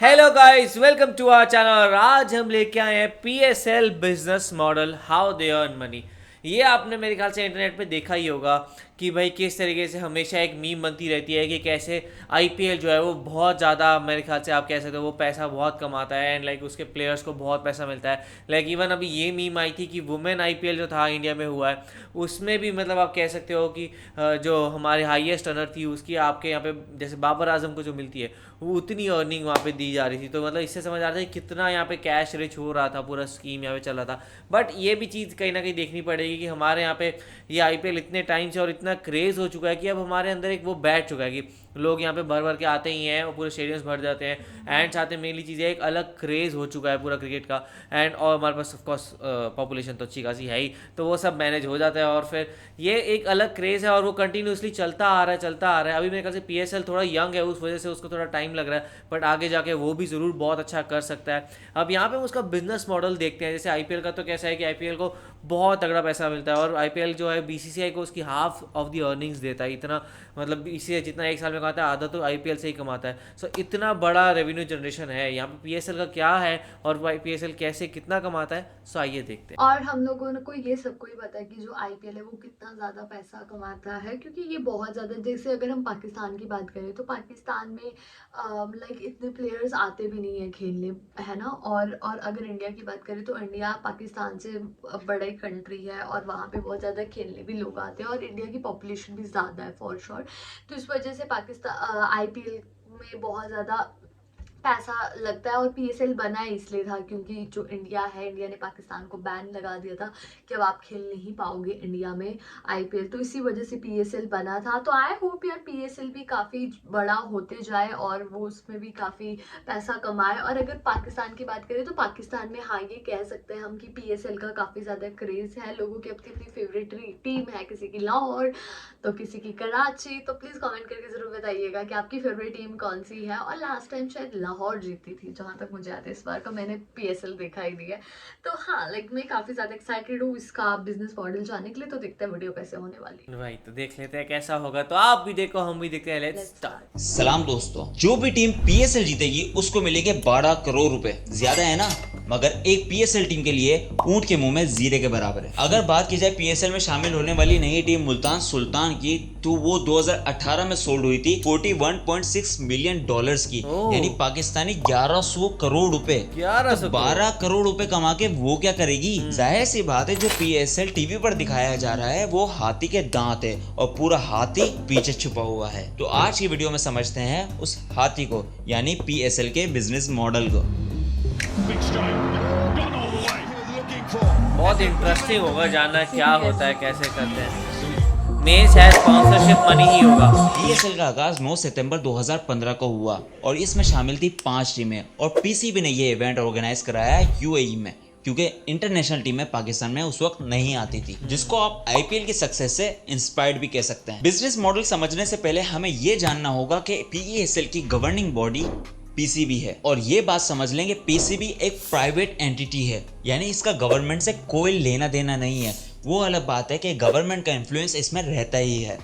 Hello guys, welcome to our channel. और आज हम लेके आए हैं PSL business model, how they earn money. ये आपने मेरे ख्याल से इंटरनेट पे देखा ही होगा कि भाई किस तरीके से हमेशा एक मीम बनती रहती है कि कैसे IPL जो है वो बहुत ज़्यादा, मेरे ख्याल से आप कह सकते हो, वो पैसा बहुत कमाता है एंड लाइक उसके प्लेयर्स को बहुत पैसा मिलता है। लाइक इवन अभी ये मीम आई थी कि वुमेन IPL जो था इंडिया में हुआ है, उसमें भी मतलब आप कह सकते हो कि जो हमारे हाईएस्ट रनर थी उसकी आपके यहाँ पे जैसे बाबर आजम को जो मिलती है वो उतनी अर्निंग वहाँ पे दी जा रही थी। तो मतलब इससे समझ आ रहा है कितना यहाँ पे कैश रिच हो रहा था, पूरा स्कीम यहाँ पे चल रहा था। बट ये भी चीज़ कहीं ना कहीं देखनी पड़ेगी कि हमारे यहाँ पे ये IPL इतने टाइम से और इतना क्रेज़ हो चुका है कि अब हमारे अंदर एक वो बैठ चुका है कि लोग यहाँ पे भर भर के आते ही हैं और पूरे स्टेडियम्स भर जाते हैं। एंड साथ में मेनली चीज़ है, एक अलग क्रेज़ हो चुका है पूरा क्रिकेट का। एंड और हमारे पास ऑफकोर्स पॉपुलेशन तो अच्छी खासी है ही, तो वो सब मैनेज हो जाता है और फिर ये एक अलग क्रेज़ है और वो कंटिन्यूसली चलता आ रहा है। अभी मेरे ख्याल से PSL थोड़ा यंग है, उस वजह से उसको थोड़ा टाइम लग रहा है, बट आगे जाके वो भी ज़रूर बहुत अच्छा कर सकता है। अब यहाँ पे हम उसका बिजनेस मॉडल देखते हैं। जैसे IPL का तो कैसा है कि IPL को बहुत तगड़ा पैसा मिलता है और IPL जो है BCCI को उसकी हाफ ऑफ द अर्निंग्स देता है। इतना मतलब BCCI जितना एक साल में कमाता है आधा तो IPL से ही कमाता है। सो इतना बड़ा रेवेन्यू जनरेशन है। यहाँ पे PSL का क्या है और PSL कैसे कितना कमाता है, सो आइए देखते हैं। और हम लोगों को ये सबको ही पता है कि जो आईपीएल है वो कितना ज़्यादा पैसा कमाता है, क्योंकि ये बहुत ज़्यादा, जैसे अगर हम पाकिस्तान की बात करें तो पाकिस्तान में लाइक इतने प्लेयर्स आते भी नहीं है खेलने, है ना। और अगर इंडिया की बात करें तो इंडिया पाकिस्तान से बड़ा ही कंट्री है और वहाँ पे बहुत ज़्यादा खेलने भी लोग आते हैं और इंडिया की पॉपुलेशन भी ज़्यादा है फॉर श्योर। तो इस वजह से पाकिस्तान आईपीएल में बहुत ज़्यादा पैसा लगता है। और पीएसएल बना इसलिए था क्योंकि जो इंडिया है, इंडिया ने पाकिस्तान को बैन लगा दिया था कि अब आप खेल नहीं पाओगे इंडिया में आईपीएल, तो इसी वजह से पीएसएल बना था। तो आई होप यार पीएसएल भी काफ़ी बड़ा होते जाए और वो उसमें भी काफ़ी पैसा कमाए। और अगर पाकिस्तान की बात करें तो पाकिस्तान में, हाँ, ये कह सकते हैं हम कि पीएसएल का काफ़ी ज़्यादा क्रेज़ है, लोगों की अपनी अपनी फेवरेट टीम है, किसी की लाहौर तो किसी की कराची। तो प्लीज़ कमेंट करके ज़रूर बताइएगा कि आपकी फेवरेट टीम कौन सी है। और लास्ट टाइम शायद लाहौर जीती थी जहाँ तक मुझे याद है, इस बार का मैंने पीएसएल देखा ही नहीं है। तो हाँ, लाइक मैं काफ़ी ज़्यादा एक्साइटेड हूँ इसका बिजनेस मॉडल जानने के लिए। तो देखते हैं वीडियो कैसे होने वाली है। भाई तो देख लेते हैं कैसा होगा, तो आप भी देखो हम भी देखते हैं। Let's let's start. स्टार्ट। सलाम दोस्तों, जो भी टीम पीएसएल जीतेगी उसको मिलेंगे 12 करोड़ रुपए। ज्यादा है ना, मगर एक पीएसएल टीम के लिए ऊंट के मुंह में जीरे के बराबर है। अगर बात की जाए पीएसएल में शामिल होने वाली नई टीम मुल्तान सुल्तान की, तो वो 2018 में सोल्ड हुई थी 41.6 मिलियन डॉलर्स की, ओह। यानी पाकिस्तानी 1100 करोड़ रुपए। 1100 तो 12 करोड़ रुपए कमा के वो क्या करेगी? जाहिर सी बात है, जो पीएसएल टीवी पर दिखाया जा रहा है वो हाथी के दांत है और पूरा हाथी पीछे छुपा हुआ है। तो आज की वीडियो में समझते हैं उस हाथी को, यानी पीएसएल के बिजनेस मॉडल को। बहुत इंटरेस्टिंग होगा जानना क्या होता है, कैसे करते हैं। मेन शायद स्पॉन्सरशिप मनी ही होगा। पीएसएल का आगाज 9 सितंबर 2015 को हुआ और इसमें शामिल थी 5 टीमें और पीसीबी ने ये इवेंट ऑर्गेनाइज कराया यूएई में, क्योंकि इंटरनेशनल टीमें पाकिस्तान में उस वक्त नहीं आती थी, जिसको आप आईपीएल की सक्सेस से इंस्पायर्ड भी कह सकते हैं। बिजनेस मॉडल समझने से पहले हमें ये जानना होगा कि पीएसएल की गवर्निंग बॉडी पीसीबी है, और ये बात समझ लेंगे पीसीबी एक प्राइवेट एंटिटी है, यानी इसका गवर्नमेंट से कोई लेना देना नहीं है। वो अलग बात है कि गवर्नमेंट का इन्फ्लुएंस इसमें रहता ही है।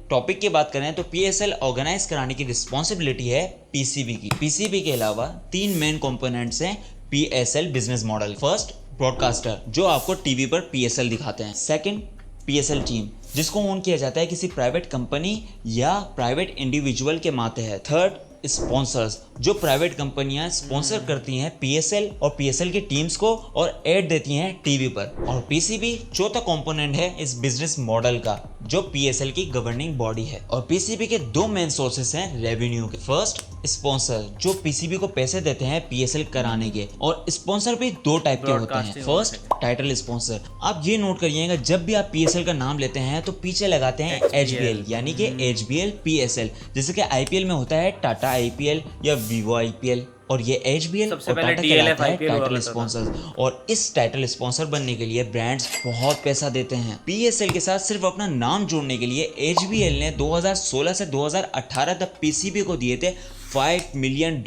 टॉपिक की बात करें तो पीएसएल ऑर्गेनाइज कराने की रिस्पॉन्सिबिलिटी है पीसीबी की। पीसीबी के अलावा 3 मेन कंपोनेंट्स हैं PSL business model. First, broadcaster, जो आपको टीवी पर पीएसएल दिखाते हैं। सेकंड, पीएसएल टीम, जिसको ओन किया जाता है किसी प्राइवेट कंपनी या प्राइवेट इंडिविजुअल के माते है। थर्ड, स्पॉन्सर्स, जो प्राइवेट कंपनियां स्पॉन्सर करती हैं पीएसएल और पीएसएल की टीम्स को और ऐड देती हैं टीवी पर। और पीसीबी चौथा कंपोनेंट है इस बिजनेस मॉडल का, जो पीएसएल की गवर्निंग बॉडी है। और पीसीबी के 2 मेन सोर्सेस हैं रेवेन्यू के। फर्स्ट, स्पॉन्सर, जो पीसीबी को पैसे देते हैं पीएसएल कराने के। और स्पॉन्सर भी 2 टाइप के होते हैं। First, title sponsor. आप ये नोट करिएगा, जब भी आप पीएसएल का नाम लेते हैं तो पीछे लगाते हैं एचबीएल, यानी कि एचबीएल पीएसएल, जैसे कि आईपीएल में होता है टाटा आईपीएल या वीवो आईपीएल, और ये एचबीएल सबसे और पहले टाटा DLF कहलाता है IPL हुआ टाइटल करता था। स्पॉन्सर। और इस टाइटल स्पॉन्सर बनने के लिए ब्रांड्स बहुत पैसा देते हैं। पीएसएल के साथ सिर्फ अपना नाम जोड़ने के लिए एचबीएल ने 2016 से 2018 तक पीसीबी को दिए थे $5 मिलियन,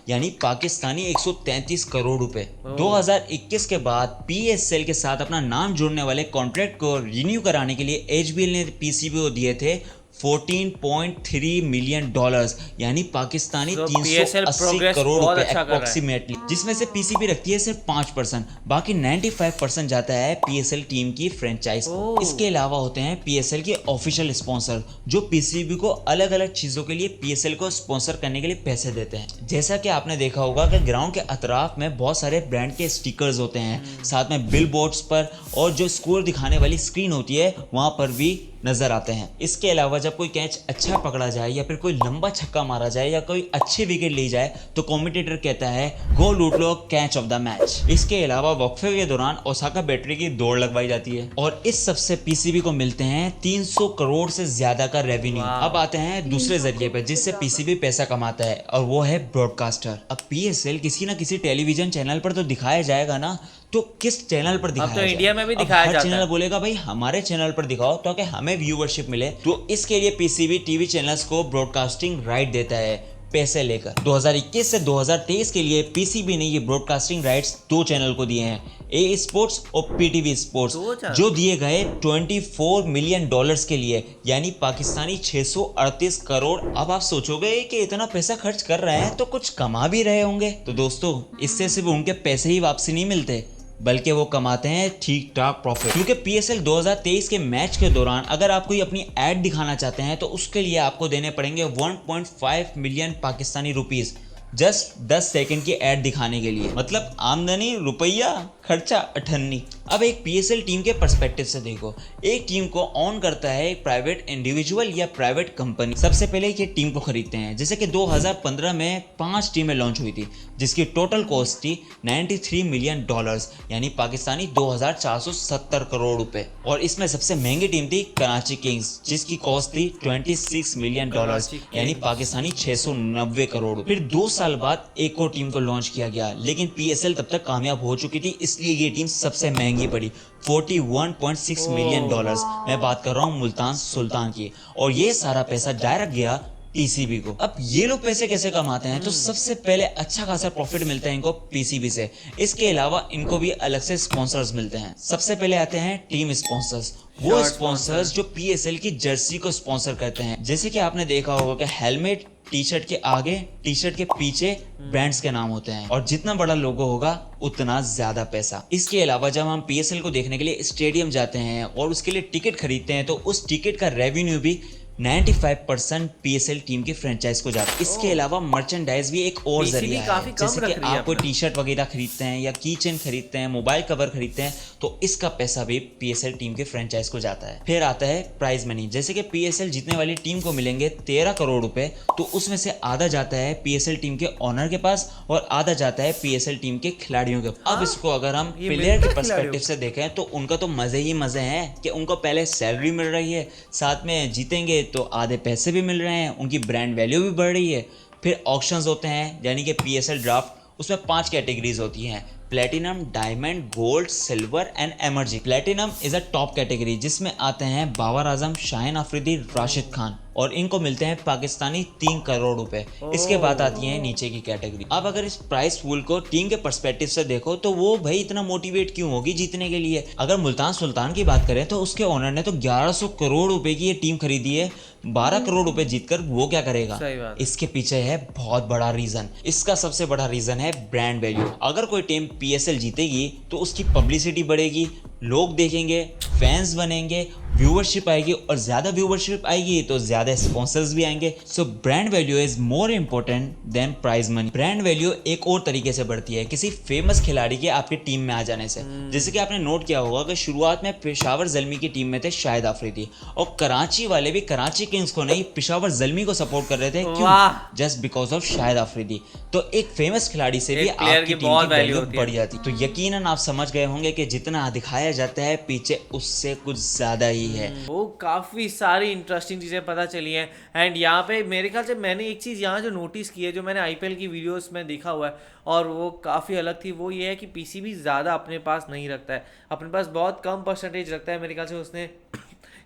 यानी पाकिस्तानी 133 करोड़ रुपए। 2021 के बाद पीएसएल के साथ अपना नाम जोड़ने वाले कॉन्ट्रैक्ट को रिन्यू कराने के लिए एचबीएल ने पीसीबी को दिए थे 14.3 मिलियन डॉलर्स, यानी Pakistani So, PSL 380 progress crore बहुत रुपए अच्छा कर रहा है। अप्रोक्सीमेटली, जिसमें से पीसीबी रखती है सिर्फ 5%, बाकी 95% जाता है पीएसएल टीम की फ्रेंचाइज को। ओह। इसके अलावा होते हैं पीएसएल के ऑफिशियल स्पॉन्सर, जो पीसीबी को अलग अलग चीजों के लिए पीएसएल को स्पॉन्सर करने के लिए पैसे देते हैं। जैसा कि आपने देखा होगा कि ग्राउंड के अतराफ में बहुत सारे ब्रांड के स्टिकर्स होते हैं, साथ में बिल बोर्ड्स पर, और जो स्कोर दिखाने वाली स्क्रीन होती है वहां पर भी नजर आते हैं। इसके अलावा जब कोई कैच अच्छा पकड़ा जाए या फिर कोई लंबा छक्का मारा जाए या कोई अच्छी विकेट ली जाए तो कमेंटेटर कहता है गो लूट लो कैच ऑफ द मैच। इसके अलावा वक्फे के दौरान ओसाका बैटरी की दौड़ लगवाई जाती है और इस सबसे पीसीबी को मिलते हैं 300 करोड़ से ज्यादा का रेवेन्यू। अब आते हैं दूसरे जरिए पे जिससे पीसीबी पैसा कमाता है, और वो है ब्रॉडकास्टर। अब पीएसएल किसी ना किसी टेलीविजन चैनल पर तो दिखाया जाएगा ना, तो किस चैनल पर दिखाया तो जाए? इंडिया में भी अब दिखाया हर जाता चैनल है। बोलेगा भाई हमारे चैनल पर दिखाओ ताकि हमें व्यूअरशिप मिले, तो इसके लिए पीसीबी टीवी चैनल्स को ब्रॉडकास्टिंग राइट देता है पैसे लेकर। 2021 से 2023 के लिए पीसीबी ने ये ब्रॉडकास्टिंग राइट्स 2 चैनल को दिए हैं, ए स्पोर्ट्स और पीटीवी स्पोर्ट्स, 2 चैनल? जो दिए गए 24 मिलियन डॉलर्स के लिए, यानी पाकिस्तानी 638 करोड़। अब आप सोचोगे कि इतना पैसा खर्च कर रहे हैं तो कुछ कमा भी रहे होंगे, तो दोस्तों इससे सिर्फ उनके पैसे ही वापसी नहीं मिलते, बल्कि वो कमाते हैं ठीक ठाक प्रॉफिट। क्योंकि पीएसएल 2023 के मैच के दौरान अगर आप कोई अपनी एड दिखाना चाहते हैं तो उसके लिए आपको देने पड़ेंगे 1.5 million Pakistani rupees, just 10 second की एड दिखाने के लिए। मतलब आमदनी रुपया, खर्चा अठन्नी। अब एक पीएसएल टीम के पर्सपेक्टिव से देखो, एक टीम को ऑन करता है एक प्राइवेट इंडिविजुअल या प्राइवेट कंपनी। सबसे पहले ये टीम को खरीदते हैं, जैसे कि 2015 में 5 टीमें लॉन्च हुई थी जिसकी टोटल कॉस्ट थी 93 मिलियन डॉलर्स, यानी पाकिस्तानी 2470 करोड़ रुपए। और इसमें सबसे महंगी टीम थी कराची किंग्स, जिसकी कॉस्ट थी 26 मिलियन डॉलर्स, यानी पाकिस्तानी 690 करोड़। फिर 2 साल बाद एक और टीम को लॉन्च किया गया, लेकिन पीएसएल तब तक कामयाब हो चुकी थी, इसलिए ये टीम सबसे महंगी पड़ी, 41.6 मिलियन डॉलर्स। मैं बात कर रहा हूँ मुल्तान सुल्तान की, और ये सारा पैसा डायरेक्ट गया पीसीबी को। अब ये लोग पैसे कैसे कमाते हैं? तो सबसे पहले अच्छा खासा प्रॉफिट मिलता है इनको पीसीबी से। इसके अलावा इनको भी अलग से स्पॉन्सर्स मिलते हैं। सबसे पहले आते हैं टीम स्पॉन्सर्स, वो स्पॉन्सर्स जो पीएसएल की जर्सी को स्पॉन्सर करते हैं। जैसे कि आपने देखा होगा कि हेलमेट टी शर्ट के आगे, टी शर्ट के पीछे ब्रांड्स के नाम होते हैं, और जितना बड़ा लोगो होगा उतना ज्यादा पैसा। इसके अलावा जब हम पीएसएल को देखने के लिए स्टेडियम जाते हैं और उसके लिए टिकट खरीदते हैं तो उस टिकट का रेवेन्यू भी 95% पीएसएल टीम के फ्रेंचाइज को जाता है। इसके अलावा मर्चेंडाइज भी एक और PCB जरिया काफी है, कम जैसे रख कि रही है आप कोई अपना। टी शर्ट वगैरह खरीदते हैं या की चेन खरीदते हैं, मोबाइल कवर खरीदते हैं, तो इसका पैसा भी पीएसएल टीम के फ्रेंचाइज को जाता है। फिर आता है प्राइज मनी, जैसे कि पीएसएल जीतने वाली टीम को मिलेंगे 13 करोड़ रुपए, तो उसमें से आधा जाता है पीएसएल टीम के ओनर के पास और आधा जाता है पीएसएल टीम के खिलाड़ियों के पास। अब इसको अगर हम ये प्लेयर मिलता के है पर्सपेक्टिव से देखें तो उनका तो मजे ही मजे हैं कि उनको पहले सैलरी मिल रही है, साथ में जीतेंगे तो आधे पैसे भी मिल रहे हैं, उनकी ब्रांड वैल्यू भी बढ़ रही है। फिर ऑक्शंस होते हैं, यानी कि पीएसएल ड्राफ्ट, उसमें 5 कैटेगरीज होती हैं, platinum, diamond, gold, silver and emerging. Platinum is a top category जिसमें आते हैं बाबर आजम, शाहिन अफरीदी, राशिद खान, और इनको मिलते हैं पाकिस्तानी 3 करोड़ रुपए। इसके बाद आती है नीचे की कैटेगरी। अब अगर इस प्राइस पूल को टीम के पर्सपेक्टिव से देखो तो वो भाई इतना मोटिवेट क्यों होगी जीतने के लिए? अगर मुल्तान सुल्तान की बात करें तो उसके ओनर ने तो 1100 करोड़ रुपए की ये टीम खरीदी है, 12 करोड़ रुपए जीतकर वो क्या करेगा? सही बात। इसके पीछे है बहुत बड़ा रीजन। इसका सबसे बड़ा रीजन है ब्रांड वैल्यू। अगर कोई टीम पीएसएल जीतेगी तो उसकी पब्लिसिटी बढ़ेगी, लोग देखेंगे, फैंस बनेंगे, व्यूअरशिप आएगी, और ज्यादा व्यूअरशिप आएगी तो ज्यादा स्पॉन्सर्स भी आएंगे। So brand value is more important than prize money. Brand value एक और तरीके से बढ़ती है किसी फेमस खिलाड़ी के आपकी टीम में आ जाने से। जैसे कि आपने नोट किया होगा कि शुरुआत में पेशावर ज़ल्मी की टीम में थे शाहिद अफरीदी, और कराची वाले भी कराची किंग्स को नहीं, पेशावर ज़ल्मी को सपोर्ट कर रहे थे। क्यों? वाह। Just because of Shahid Afridi. तो एक फेमस खिलाड़ी से भी एक player आपकी की टीम बहुत की value वैल्यू होती है। बढ़ जाती। तो यकीनन आप समझ गए होंगे कि जितना दिखाया जाता है पीछे उससे कुछ ज्यादा ही है। वो काफ़ी सारी इंटरेस्टिंग चीज़ें पता चली हैं। एंड यहाँ पे मेरे ख्याल से मैंने एक चीज़ यहाँ जो नोटिस की है, जो मैंने आईपीएल की वीडियोस में देखा हुआ है और वो काफ़ी अलग थी, वो ये है कि पीसीबी ज़्यादा अपने पास नहीं रखता है, अपने पास बहुत कम परसेंटेज रखता है। मेरे ख्याल से उसने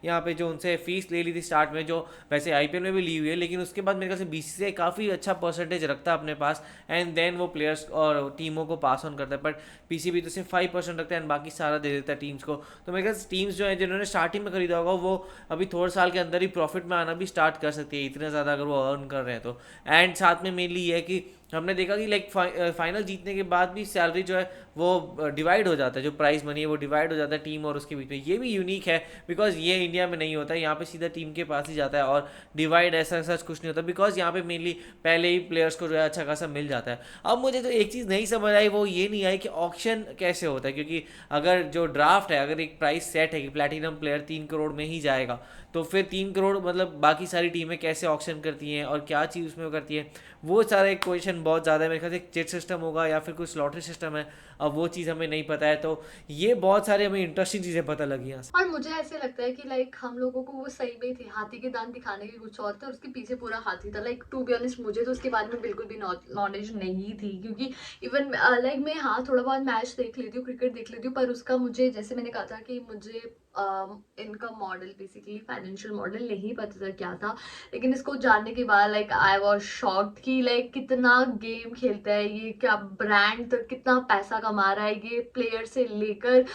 यहाँ पे जो उनसे फीस ले ली थी स्टार्ट में, जो वैसे आईपीएल में भी ली हुई है, लेकिन उसके बाद मेरे ख्याल से बीसीसीआई काफ़ी अच्छा परसेंटेज रखता है अपने पास, एंड देन वो प्लेयर्स और टीमों को पास ऑन करता है। बट पीसीबी तो सिर्फ 5% रखता है एंड बाकी सारा दे देता है टीम्स को। तो मेरे ख्याल से टीम्स जो है जिन्होंने स्टार्टिंग में खरीदा होगा वो अभी थोड़े साल के अंदर ही प्रॉफिट में आना भी स्टार्ट कर सकती है, इतने ज़्यादा अगर वो अर्न कर रहे हैं तो। एंड साथ में मेनली ये है कि हमने देखा कि लाइक फाइनल जीतने के बाद भी सैलरी जो है वो डिवाइड हो जाता है, जो प्राइस मनी है वो डिवाइड हो जाता है टीम और उसके बीच में। ये भी यूनिक है बिकॉज ये इंडिया में नहीं होता है, यहाँ पे सीधा टीम के पास ही जाता है और डिवाइड ऐसा ऐसा कुछ नहीं होता, बिकॉज यहाँ पे मेनली पहले ही प्लेयर्स को जो है अच्छा खासा मिल जाता है। अब मुझे तो एक चीज़ नहीं समझ आई, वो ये नहीं आई कि ऑक्शन कैसे होता है, क्योंकि अगर जो ड्राफ्ट है, अगर एक प्राइस सेट है कि प्लैटिनम प्लेयर 3 करोड़ में ही जाएगा, तो फिर 3 करोड़ मतलब बाकी सारी टीमें कैसे ऑक्शन करती हैं और क्या चीज़ उसमें वो करती है, वो सारा एक क्वेश्चन बहुत ज़्यादा है। मेरे ख्याल से एक चिट सिस्टम होगा या फिर कुछ लॉटरी सिस्टम है, अब वो चीज़ हमें नहीं पता है। तो ये बहुत सारे हमें इंटरेस्टिंग चीज़ें पता लगी यहाँ से। और मुझे ऐसे लगता है कि लाइक हम लोगों को वो सही में थे, हाथी के दांत दिखाने के कुछ और थे और उसके पीछे पूरा हाथी था। लाइक टू बी ऑनेस्ट मुझे तो उसके बारे में बिल्कुल भी नॉलेज नहीं थी, क्योंकि इवन लाइक मैं हाँ थोड़ा बहुत मैच देख लेती हूँ, क्रिकेट देख लेती हूँ, पर उसका मुझे जैसे मैंने कहा था कि मुझे इनका मॉडल बेसिकली फाइनेंशियल मॉडल नहीं पता था क्या था। लेकिन इसको जानने के बाद लाइक आई वाज शॉक्ड कि लाइक कितना गेम खेलता है ये, क्या ब्रांड तक कितना पैसा कमा रहा है ये, प्लेयर से लेकर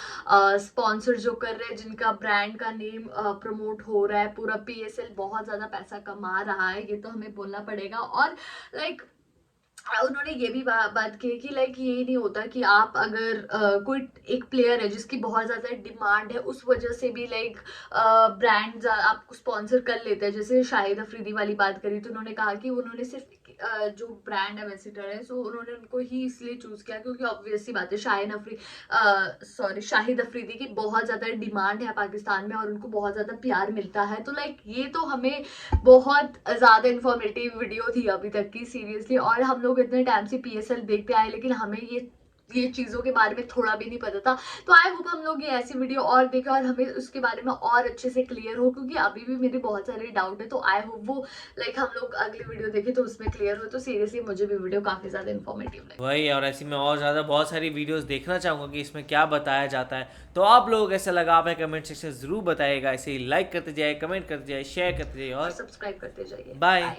स्पॉन्सर जो कर रहे हैं, जिनका ब्रांड का नेम प्रमोट हो रहा है, पूरा पीएसएल बहुत ज़्यादा पैसा कमा रहा है, ये तो हमें बोलना पड़ेगा। और लाइक उन्होंने ये भी बात की कि लाइक ये नहीं होता कि आप अगर कोई एक प्लेयर है जिसकी बहुत ज़्यादा डिमांड है, उस वजह से भी लाइक ब्रांड आपको स्पॉन्सर कर लेते हैं। जैसे शाहिद अफरीदी वाली बात करी तो उन्होंने कहा कि उन्होंने सिर्फ जो ब्रांड एम्बेसडर है, सो उन्होंने उनको ही इसलिए चूज़ किया क्योंकि ऑब्वियस सी बात है शाहिद अफरीदी की बहुत ज़्यादा डिमांड है पाकिस्तान में और उनको बहुत ज़्यादा प्यार मिलता है। तो लाइक ये तो हमें बहुत ज़्यादा इंफॉर्मेटिव वीडियो थी अभी तक की सीरियसली। और हम लोग इतने टाइम से पीएसएल देखते आए लेकिन हमें ये चीज़ों के बारे में थोड़ा भी नहीं पता था। तो आई होप हम लोग ये ऐसी वीडियो और देखें और हमें उसके बारे में और अच्छे से क्लियर हो, क्योंकि अभी भी मेरे बहुत सारे डाउट है। तो आई होप वो लाइक हम लोग अगली वीडियो देखें तो उसमें क्लियर हो। तो सीरियसली मुझे भी वीडियो काफ़ी ज़्यादा इन्फॉर्मेटिव लगी। वही, और ऐसी मैं और ज़्यादा बहुत सारी वीडियोस देखना चाहूँगा कि इसमें क्या बताया जाता है। तो आप लोग कैसा लगा आप कमेंट सेक्शन ज़रूर बताइएगा। ऐसे ही लाइक करते जाइए, कमेंट करते जाइए, शेयर करते जाइए और सब्सक्राइब करते जाइए। बाय।